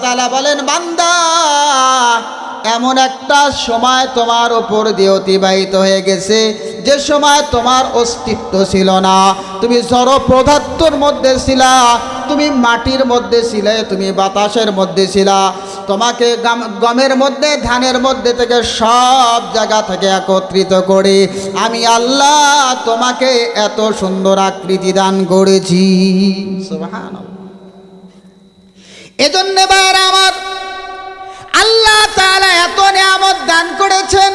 তাআলা বলেন, বান্দা এমন একটা সময় তোমার উপর দিয়ে অতিবাহিত হয়ে গেছে যে সময় তোমার অস্তিত্ব ছিল না। তুমি জড় পদার্থের মধ্যে ছিলা, তুমি মাটির মধ্যে ছিলে, তুমি বাতাসের মধ্যে ছিলা। তোমাকে গমের মধ্যে, ধানের মধ্যে থেকে সব জায়গা থেকে একত্রিত করে আমি আল্লাহ তোমাকে এত সুন্দর আকৃতি দান করেছি। সুবহানাল্লাহ। এজন্য ভাইরা আমার, আল্লাহ তাআলা এত নিয়ামত দান করেছেন।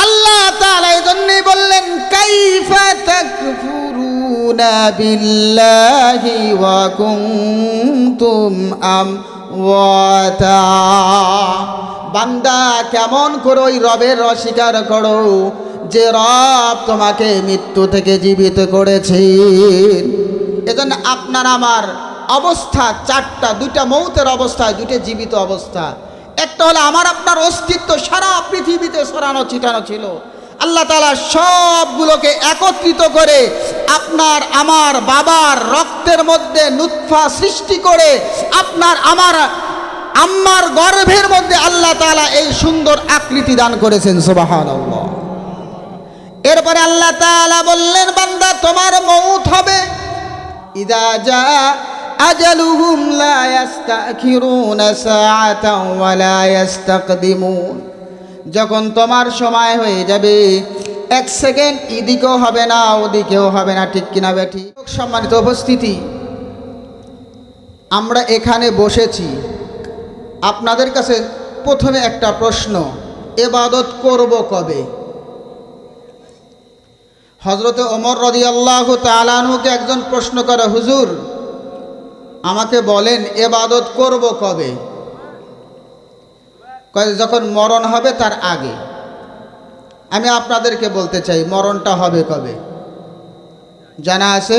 আল্লাহ তাআলা এজন্যই বললেন, কাইফা তাকফুরুনা বিল্লাহি ওয়া কুনতুম আমওয়াতা। বান্দা কেমন করে ওই রবের অস্বীকার করো যে রব তোমাকে মৃত্যু থেকে জীবিত করেছেন। এজন্য আপনার আমার অবস্থা চারটা, দুইটা মৌতের অবস্থায়, দুইটা জীবিত অবস্থা। একটা হলো আমার আপনার অস্তিত্ব সারা পৃথিবীতে ছড়ানো ছিটানো ছিল। আল্লাহ তাআলা সবগুলোকে একত্রিত করে আপনার আমার বাবার রক্তের মধ্যে নুতফা সৃষ্টি করে আপনার আমার আম্মার গর্ভের মধ্যে আল্লাহ তাআলা এই সুন্দর আকৃতি দান করেছেন। সুবহানাল্লাহ। এরপরে আল্লাহ তাআলা বললেন, বান্দা তোমার মৌত হবে। ইযা জা আজালুহুম লা ইস্তাখিরুনা সাআতাও ওয়া লা ইস্তাকদিমুন। যখন তোমার সময় হয়ে যাবে, এক সেকেন্ড এদিকেও হবে না ওদিকেও হবে না, ঠিক কিনা বেঠি? সম্মানিত উপস্থিতি, আমরা এখানে বসেছি, আপনাদের কাছে প্রথমে একটা প্রশ্ন, ইবাদত করব কবে? হযরতে ওমর রাদিয়াল্লাহু তাআলা আনহুকে একজন প্রশ্ন করে, হুজুর আমাকে বলেন ইবাদত করব কবে? কয় যখন মরণ হবে তার আগে। আমি আপনাদেরকে বলতে চাই, মরণটা হবে কবে জানা আছে?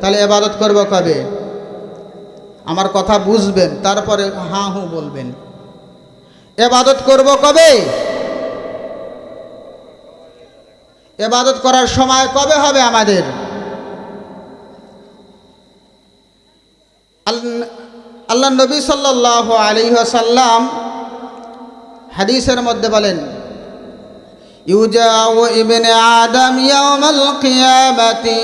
তাহলে ইবাদত করব কবে? আমার কথা বুঝবেন, তারপরে হাঁ হু বলবেন। ইবাদত করব কবে? ইবাদত করার সময় কবে হবে আমাদের? আল্লাহ নবী সাল্লাল্লাহু আলাইহি ওয়াসাল্লাম হাদিসের মধ্যে বলেন, ইউজাউ ইবনে আদম ইয়াউমাল কিয়ামাতি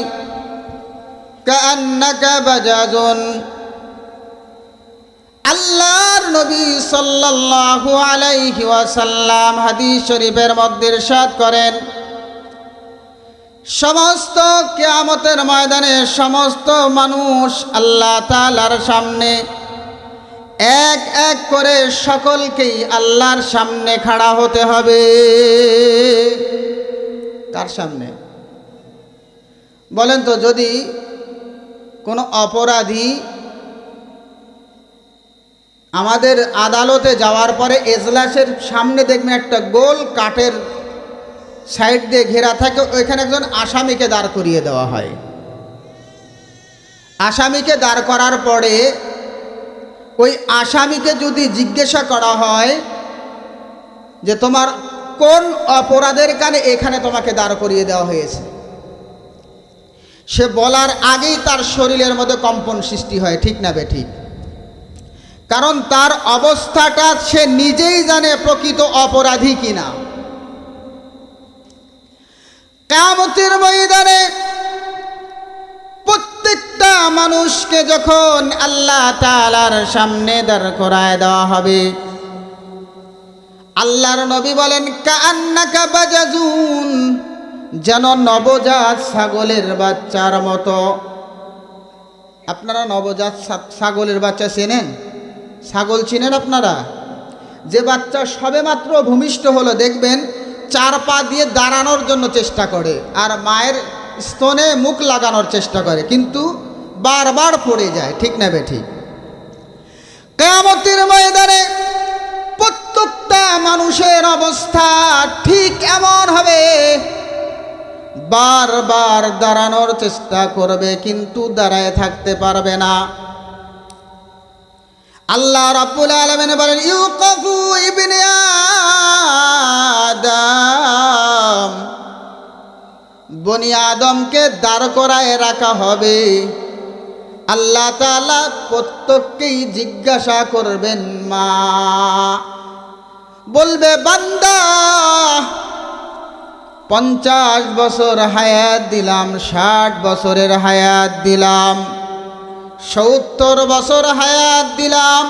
কাআন্নাকা বাজাজুন। আল্লাহর নবী সাল্লাল্লাহু আলাইহি ওয়াসাল্লাম হাদিস শরীফের মধ্যে ইরশাদ করেন, সমস্ত কিয়ামতের ময়দানে সমস্ত মানুষ আল্লাহ তাআলার সামনে এক এক করে সকলকেই আল্লাহর সামনে খাড়া হতে হবে। কার সামনে বলেন তো? যদি কোনো অপরাধী আমাদের আদালতে যাওয়ার পরে এজলাসের সামনে দেখবেন একটা গোল কাঠের সাইড দিয়ে ঘেরা থাকে, ওইখানে একজন আসামিকে দাঁড় করিয়ে দেওয়া হয়। আসামিকে দাঁড় করার পরে ওই আসামিকে যদি জিজ্ঞাসা করা হয় যে তোমার কোন অপরাধের কারণে এখানে তোমাকে দাঁড় করিয়ে দেওয়া হয়েছে, সে বলার আগেই তার শরীরের মধ্যে কম্পন সৃষ্টি হয়, ঠিক না বেঠিক? কারণ তার অবস্থাটা সে নিজেই জানে প্রকৃত অপরাধী কিনা। কিয়ামতের ময়দানে প্রত্যেকটা মানুষকে যখন আল্লাহ তাআলার সামনে দাঁড় করায় দেওয়া হবে, আল্লাহর নবী বলেন, কাআন্নাকা বাজাজুন, যেন নবজাত ছাগলের বাচ্চার মতো। আপনারা নবজাত ছাগলের বাচ্চা চেনেন? ছাগল চিনেন আপনারা? যে বাচ্চা সবেমাত্র ভূমিষ্ঠ হলো, দেখবেন চার পা দিয়ে দাঁড়ানোর জন্য চেষ্টা করে আর মায়ের স্তনে মুখ লাগানোর চেষ্টা করে, কিন্তু বারবার পড়ে যায়, ঠিক না বেঠিক? কিয়ামতের ময়দানে প্রত্যেকটা মানুষের অবস্থা ঠিক এমন হবে, বারবার দাঁড়ানোর চেষ্টা করবে কিন্তু দাঁড়ায় থাকতে পারবে না। আল্লাহ রাব্বুল আলামিন বলেন, ইউকাফু ইবনে আদম, বনি আদমকে দাঁড় করায় রাখা হবে। আল্লাহ তাআলা প্রত্যেককেই জিজ্ঞাসা করবেন মা, বলবে বান্দা 50 বছর হায়াত দিলাম, 60 বছরের হায়াত দিলাম, 70 বছর হায়াত দিলাম,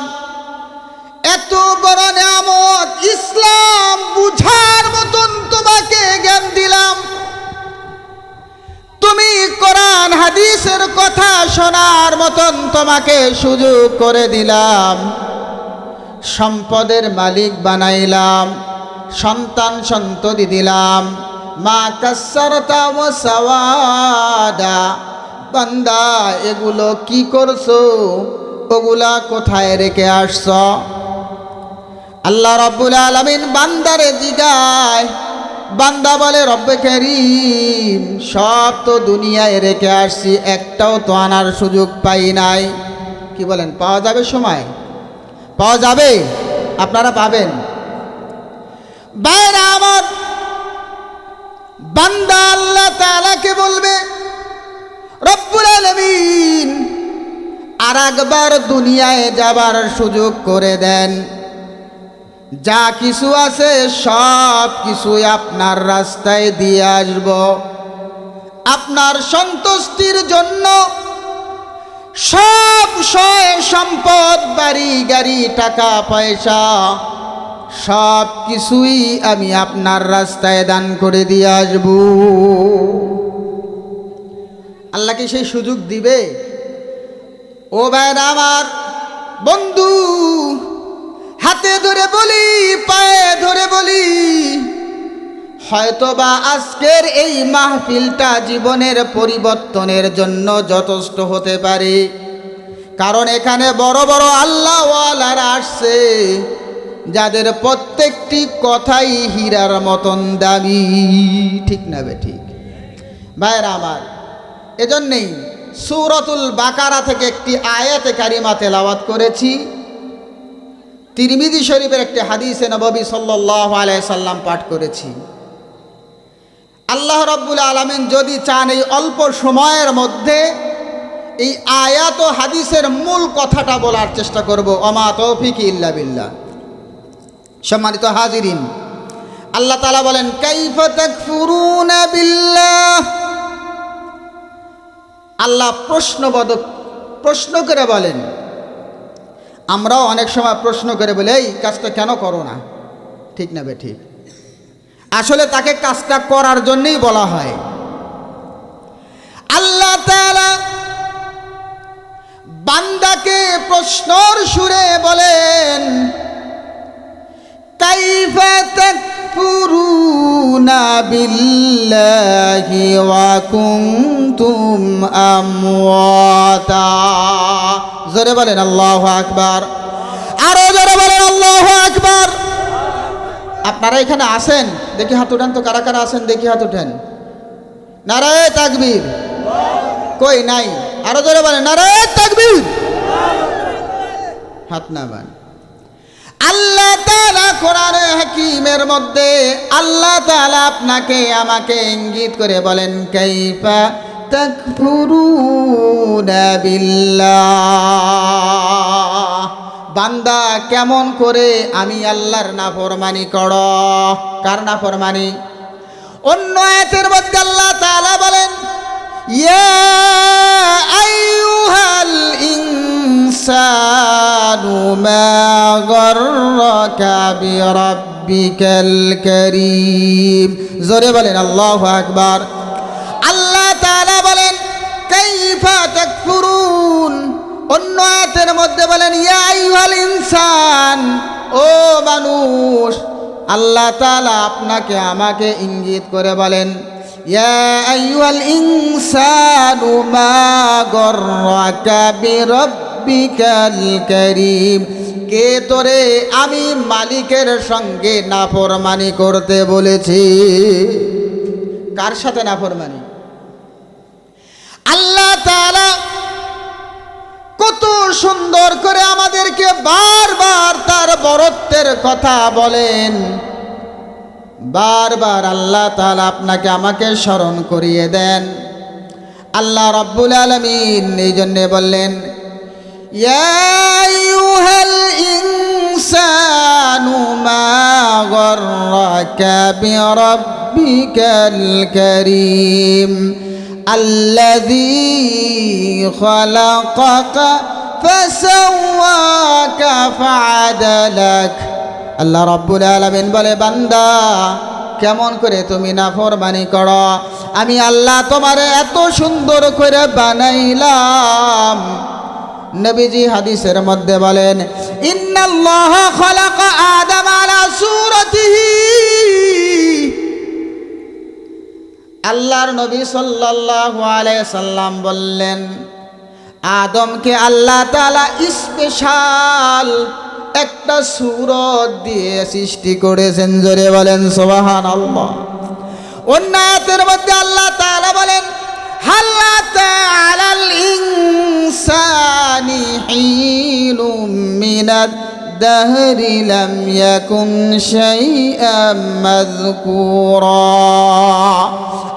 এত বড় নিয়ামত ইসলাম বুঝার মতন তোমাকে জ্ঞান দিলাম, তুমি কোরআন হাদিসের কথা শোনার মতন তোমাকে সুযোগ করে দিলাম, সম্পদের মালিক বানাইলাম, সন্তান সন্ততি দিলাম, মা কাসসারতা ওয়া সাওয়াদা, বান্দা এগুলো কি করছো, ওগুলা কোথায় রেখে আসছো? আল্লাহ রাব্বুল আলামিন বান্দারে জিগায়, বান্দা বলে রব্বে কারীম সব তো দুনিয়ায় রেখে আসছি, একটাও তো আনার সুযোগ পাই নাই। কি বলেন, পাওয়া যাবে? সময় পাওয়া যাবে? আপনারা পাবেন। বাইরে আমার বান্দা আল্লাহ তাআলাকে বলবে রব্বুল আলামিন আর একবার দুনিয়ায় যাবার সুযোগ করে দেন, যা কিছু আছে সব কিছুই আপনার রাস্তায় দিয়ে আসব, আপনার সন্তুষ্টির জন্য সব সয় সম্পদ, বাড়ি গাড়ি, টাকা পয়সা সব কিছুই আমি আপনার রাস্তায় দান করে দিয়ে আসব। আল্লাহকে সেই সুযোগ দিবে? ও ভাইরা আমার, বন্ধু, হাতে ধরে বলি, পায়ে ধরে বলি, হয়তোবা আজকের এই মাহফিলটা জীবনের পরিবর্তনের জন্য যথেষ্ট হতে পারে, কারণ এখানে বড় বড় আল্লাহওয়ালারা আসছে, যাদের প্রত্যেকটি কথাই হীরার মতন দামি। ঠিক না বে ঠিক? ভাইরা আমার, এজন্যই সূরাতুল বাকারা থেকে একটি আয়াতে কারিমা তেলাওয়াত করেছি, তিরমিজি শরীফের একটি হাদিসে নববী সাল্লাল্লাহু আলাইহি সাল্লাম পাঠ করেছি। আল্লাহ রাব্বুল আলামিন যদি চান এই অল্প সময়ের মধ্যে এই আয়াত ও হাদিসের মূল কথাটা বলার চেষ্টা করব। ওমা তৌফিকি ইল্লা বিল্লাহ। সম্মানিত হাজিরিন, আল্লাহ তাআলা বলেন কাইফা তাকফুরুনা বিল্লাহ। আল্লাহ প্রশ্ন করে বলেন, আমরাও অনেক সময় প্রশ্ন করে বলি এই কাজটা কেন করো না? ঠিক না বে ঠিক? আসলে তাকে কাজটা করার জন্যই বলা হয়। আল্লাহ তাআলা বান্দাকে প্রশ্নর সুরে বলেন কাইফা তাকফুরুনা বিল্লাহি ওয়া কুনতুম আমওয়াতা। জোরে বলেন আল্লাহু আকবার। আরো জোরে বলেন আল্লাহু আকবার। আপনারা এখানে আছেন? দেখি হাত উঠান তো, কারা কারা আছেন দেখি হাত উঠেন। নারায়ে তাকবীর। কই নাই? আরো জোরে বলেন নারায়ে তাকবীর। হাত নামান। আল্লাহ তাআলা কোরআনে হাকীমের মধ্যে আল্লাহ তাআলা আপনাকে আমাকে ইঙ্গিত করে বলেন কাইফা তাকফুরুনা বিল্লাহ। বান্দা কেমন করে আমি আল্লাহর নাফরমানি করো? কার নাফরমানি? অন্য আয়াতের মধ্যে আল্লাহ তাআলা বলেন ইয়া আইয়ুহাল ইনসানু মা গাররাকা বিরাব্বিকাল কারীম। জোরে বলেন আল্লাহু আকবার। আল্লাহ তাআলা বলেন কাইফা তাকফুরুন। অন্য আয়াতের মধ্যে বলেন ইয়া আইয়ুহাল ইনসান, ও মানুষ। আল্লাহ তাআলা আপনাকে আমাকে ইঙ্গিত করে বলেন ইয়া আইয়ুহাল ইনসানু মা গাররাকা বিরাব্বিকাল কারীম। কে তোরে আমি মালিকের সঙ্গে নাফরমানি করতে বলেছি? কার সাথে নাফরমানি? আল্লাহ তাআলা কত সুন্দর করে আমাদেরকে বারবার তার বরত্বের কথা বলেন। বারবার আল্লাহ তাআলা আপনাকে আমাকে স্মরণ করিয়ে দেন। আল্লাহ রাব্বুল আলামিন এই জন্য বললেন, ইয়া আইয়ুহাল ইনসানু মা গররাকা বিরাব্বিকাল কারীম আল্লাযী খালাকাকা ফাসাওয়াকা ফাআদালাক। আল্লাহ রাব্বুল আলামিন বলে, বান্দা কেমন করে তুমি নাফরমানি করো, আমি আল্লাহ তোমারে এত সুন্দর করে বানাইলাম। নবীজি হাদিসের মধ্যে বলেন, ইন্নাল্লাহ খালাকা আদম আলা সূরাতিহি। আল্লাহর নবী সাল্লাল্লাহু আলাইহি সাল্লাম বললেন, আদমকে আল্লাহ তাআলা স্পেশাল একটা সূরত দিয়ে সৃষ্টি করেছেন। জোরে বলেন সুবহানাল্লাহ। অন্য আয়াতের মধ্যে আল্লাহ তাআলা বলেন, হাল আতা আলাল ইনসানি হিনুম মিনাদ দাহরি লাম ইয়াকুন শাইআম মাযকুরা।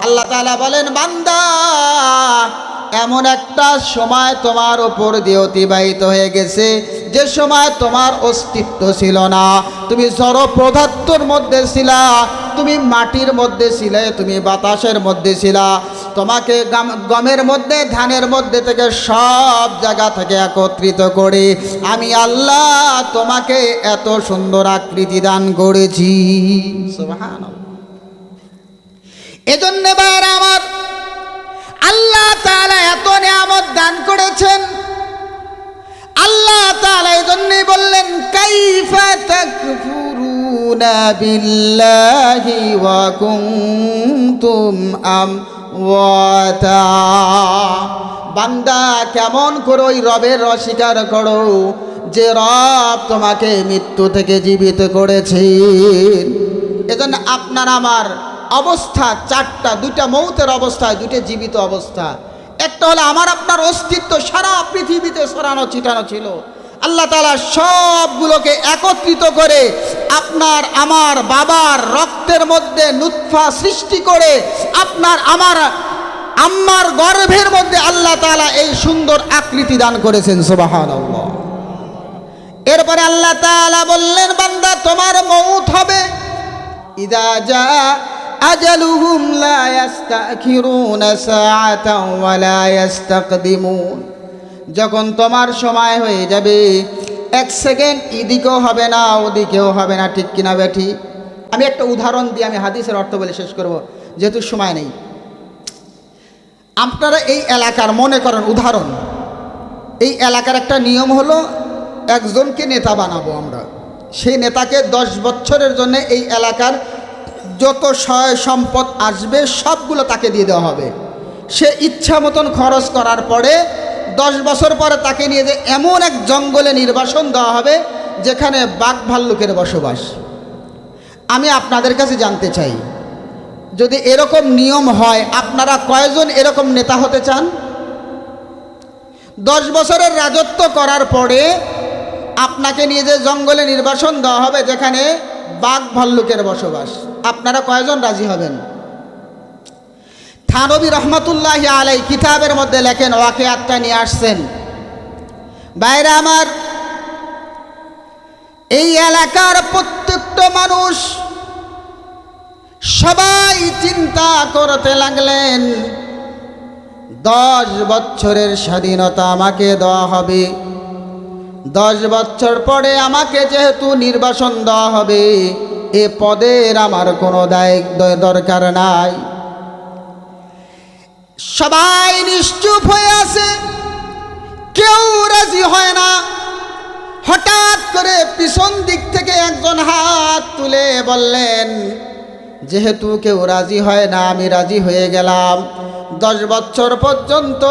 আল্লাহ তাআলা বলেন, বান্দা এমন একটা সময় তোমার উপর দিয়ে অতিবাহিত হয়ে গেছে যে সময় তোমার অস্তিত্ব ছিল না। তুমি জড় পদার্থের মধ্যে ছিলা, তুমি মাটির মধ্যে ছিলে, তুমি বাতাসের মধ্যে ছিলা। তোমাকে গমের মধ্যে ধানের মধ্যে থেকে সব জায়গা থেকে একত্রিত করে আমি আল্লাহ তোমাকে এত সুন্দর আকৃতি দান করেছি। সুবহানাল্লাহ। এজন্য ভাইরা আমার, আল্লাহ তাআলা এত নিয়ামত দান করেছেন। আল্লাহ তাআলা এজন্যই বললেন, কাইফা তাকফুরুনা বিল্লাহি ওয়া কুনতুম আমওয়াতা। বান্দা কেমন করে ওই রবের অস্বীকার করো যে রব তোমাকে মৃত্যু থেকে জীবিত করেছেন। এজন্য আপনার আমার অবস্থা চারটা, দুইটা মৌতের অবস্থায়, দুইটা জীবিত অবস্থা। একটা হলো আমার আপনার অস্তিত্ব সারা পৃথিবীতে ছড়ানো ছিটানো ছিল। আল্লাহ তাআলা সবগুলোকে একত্রিত করে আপনার আমার বাবার রক্তের মধ্যে নুতফা সৃষ্টি করে আপনার আমার আম্মার গর্ভের মধ্যে আল্লাহ তাআলা এই সুন্দর আকৃতি দান করেছেন। সুবহানাল্লাহ। এরপরে আল্লাহ তাআলা বললেন, বান্দা তোমার মৌত হবে। ইযা জা আজালুহুম লা ইস্তাখিরুনা সাআতাও ওয়া লা ইস্তাকদিমুন। যখন তোমার সময় হয়ে যাবে, এক সেকেন্ড এদিকেও হবে না ওদিকেও হবে না। ঠিক কিনা বেঠি? আমি একটা উদাহরণ দিয়ে আমি হাদিসের অর্থ বলে শেষ করব, যেহেতু সময় নেই। আপনারা এই এলাকার মনে করেন উদাহরণ, এই এলাকার একটা নিয়ম হলো একজনকে নেতা বানাবো আমরা। সেই নেতাকে 10 বছরের জন্য এই এলাকার যত সয় সম্পদ আসবে সবগুলো তাকে দিয়ে দেওয়া হবে। সে ইচ্ছা মতন খরচ করার পরে 10 বছর পরে তাকে নিয়ে যে এমন এক জঙ্গলে নির্বাসন দেওয়া হবে যেখানে বাঘ ভাল্লুকের বসবাস। আমি আপনাদের কাছে জানতে চাই, যদি এরকম নিয়ম হয় আপনারা কয়জন এরকম নেতা হতে চান? 10 বছরের রাজত্ব করার পরে আপনাকে নিয়ে যে জঙ্গলে নির্বাসন দেওয়া হবে যেখানে বাঘ ভাল্লুকের বসবাস, আপনারা কয়জন রাজি হবেন? থানবী রহমতুল্লাহি আলাই কিতাবের মধ্যে লেখেন, ওয়াকিয়াতটা নিয়ে আসছেন। বাইরে আমার, এই এলাকার প্রত্যেকটা মানুষ সবাই চিন্তা করতে লাগলেন, 10 বছরের স্বাধীনতা আমাকে দেওয়া হবে, 10 বছর পরে আমাকে যেহেতু নির্বাসন দেওয়া হবে, এ পদের আমার কোনো দায়িত্ব দরকার নাই। সবাই নিশ্চুপ হয়ে আছে, কেউ রাজি হয় না। হঠাৎ করে পিছন দিক থেকে একজন হাত তুলে বললেন, যেহেতু কেউ রাজি হয় না আমি রাজি হয়ে গেলাম। 10 বছর পর্যন্ত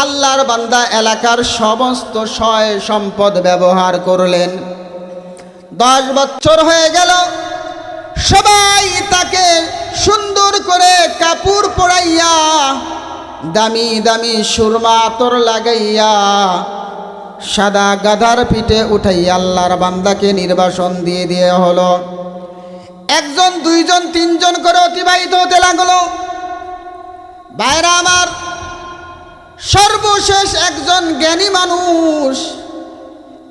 আল্লাহর বান্দা এলাকার সমস্ত সয় সম্পদ ব্যবহার করলেন। 10 বছর হয়ে গেল, সবাই তাকে সুন্দর করে কাপড় পরাইয়া, দামি দামি সুরমা আতর লাগাইয়া, সাদা গাধার পিঠে উঠাইয়া আল্লাহর বান্দাকে নির্বাসন দিয়ে দেওয়া হলো। 1 জন 2 জন 3 জন করে অতিবাহিত হতে লাগলো। ভাইরা আমার, সর্বশেষ একজন জ্ঞানী মানুষ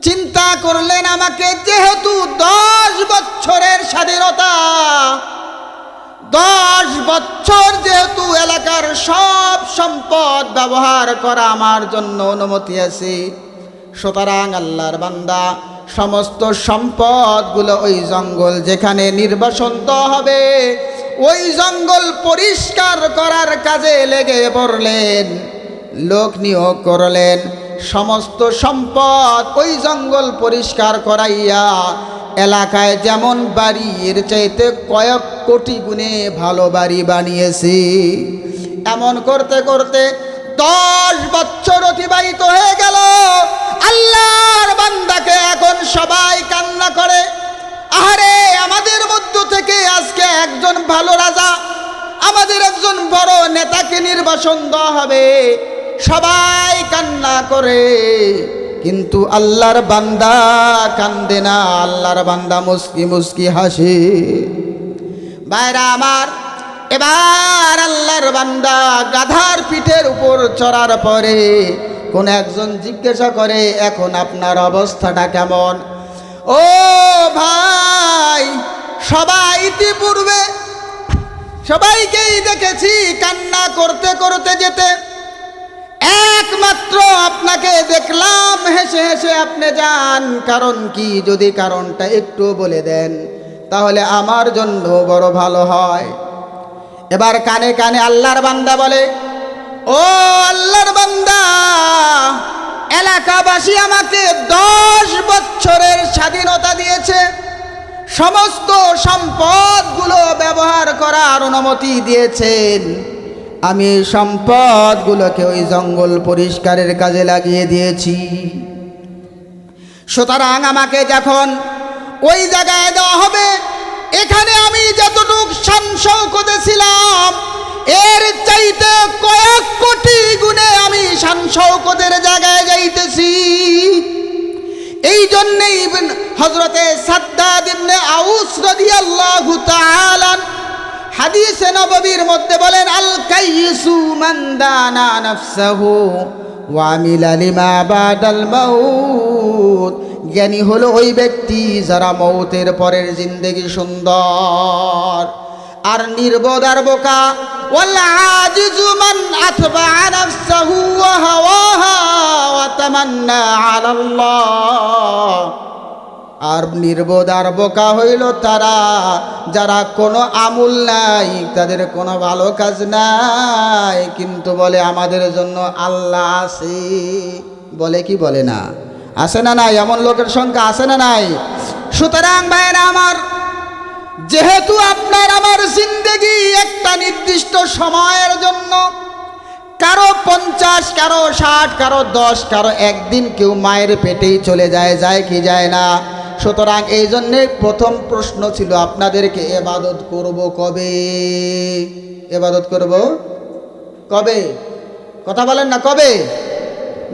চিন্তা করলেন, আমাকে যেহেতু 10 বছরের স্বাধীনতা, 10 বছর যেহেতু এলাকার সব সম্পদ ব্যবহার করা আমার জন্য অনুমতি আছে, সুতরাং আল্লাহর বান্দা সমস্ত সম্পদগুলো ওই জঙ্গল যেখানে নির্বাসন দেওয়া হবে ওই জঙ্গল পরিষ্কার করার কাজে লেগে পড়লেন, লোক নিয়োগ করলেন। সমস্ত সম্পদ ওই জঙ্গল পরিষ্কার করাইয়া এলাকায় যেমন বাড়ির চাইতে কয়েক কোটি গুণে ভালো বাড়ি বানিয়েছে। এমন করতে করতে 10 বছর অতিবাহিত হয়ে গেল। আল্লাহর বান্দাকে এখন সবাই কান্না করে, আহারে আমাদের মধ্য থেকে আজকে একজন ভালো রাজা, আমাদের একজন বড় নেতাকে নির্বাসন দেওয়া হবে। সবাই কান্না করে, কিন্তু আল্লাহর বান্দা কান্দে না, আল্লাহর বান্দা মুস্কি মুস্কি হাসে। ভাইরা আমার, এবার আল্লাহর বান্দা গাধার পিঠের উপর চড়ার পরে কোন একজন জিজ্ঞাসা করে, এখন আপনার অবস্থাটা কেমন? ও ভাই, সবাই ইতিপূর্বে সবাইকেই দেখেছি কান্না করতে করতে যেতে, একমাত্র আপনাকে দেখলাম হেসে হেসে আপনি যান, কারণ কি? যদি কারণটা একটু বলে দেন তাহলে আমার জন্য বড় ভালো হয়। এবার কানে কানে আল্লাহর বান্দা বলে, ও আল্লাহর বান্দা, এলাকাবাসী আমাকে 10 বছরের স্বাধীনতা দিয়েছে, সমস্ত সম্পদগুলো ব্যবহার করার অনুমতি দিয়েছেন। আমি সম্পদগুলোকে ওই জঙ্গল পরিষ্কারের কাজে লাগিয়ে দিয়েছি। সুতরাং আমাকে যখন ওই জায়গায় দেওয়া হবে, এখানে আমি যতটুক শান শৌকতে ছিলাম এর চাইতে কয়েক কোটি গুণে আমি শান শৌকতের জায়গায় যাইতেছি। এই জন্যেই হযরতে সাদ্দাদ ইবনে আউস রাদিয়াল্লাহু তাআলা হাদিসে নববীর মধ্যে বলেন, আল কাইসু মান দানা নাফসাহু ওয়া আমিলা লিমা বাদাল মাউত। জ্ঞানী হলো ওই ব্যক্তি যারা মৌতের পরের জিন্দেগি সুন্দর। আর নির্বোধ আর বোকা, ওয়াল আজিজু মান আতবা নাফসাহু ওয়া হাওয়াহা ওয়া তামান্না আলাল্লাহ। আর নির্বোধ আর বোকা হইল তারা যারা কোনো আমল নাই, তাদের কোনো ভালো কাজ নাই, কিন্তু বলে আমাদের জন্য আল্লাহ আছে। বলে কি বলে না? আছে না নাই? এমন লোকের সংখ্যা আছে না নাই? সুতরাং ভাইরা আমার, যেহেতু আপনার আমার জিন্দেগি একটা নির্দিষ্ট সময়ের জন্য, কারো 50, কারো 60, কারো 10, কারো একদিন কেউ মায়ের পেটেই চলে যায়, যায় কি যায় না? সুতরাং এই জন্যে প্রথম প্রশ্ন ছিল আপনাদেরকে, ইবাদত করব কবে? ইবাদত করব কবে? কথা বলেন না, কবে?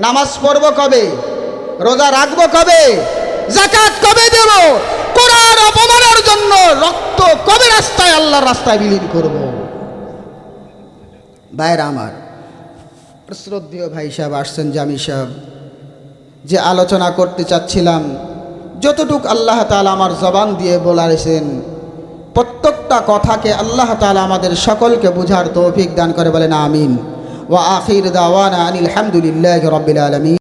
নামাজ পড়ব কবে? রোজা রাখবো কবে? যাকাত কবে দেব? কোরআন অপমানের জন্য রক্ত কবে রাস্তায়, আল্লাহর রাস্তায় বিলীন করব? ভাইরা আমার, শ্রদ্ধেয় ভাই সাহেব আসছেন, জামি সাহেব, যে আলোচনা করতে চাচ্ছিলাম, যতটুক আল্লাহ তাআলা আমার জবান দিয়ে বলারেছেন, প্রত্যেকটা কথাকে আল্লাহ তাআলা আমাদের সকলকে বুঝার তৌফিক দান করে, বলেন আমিন। ওয়া আখির দাওয়ানা আনিল হামদুলিল্লাহি রাব্বিল আলামিন।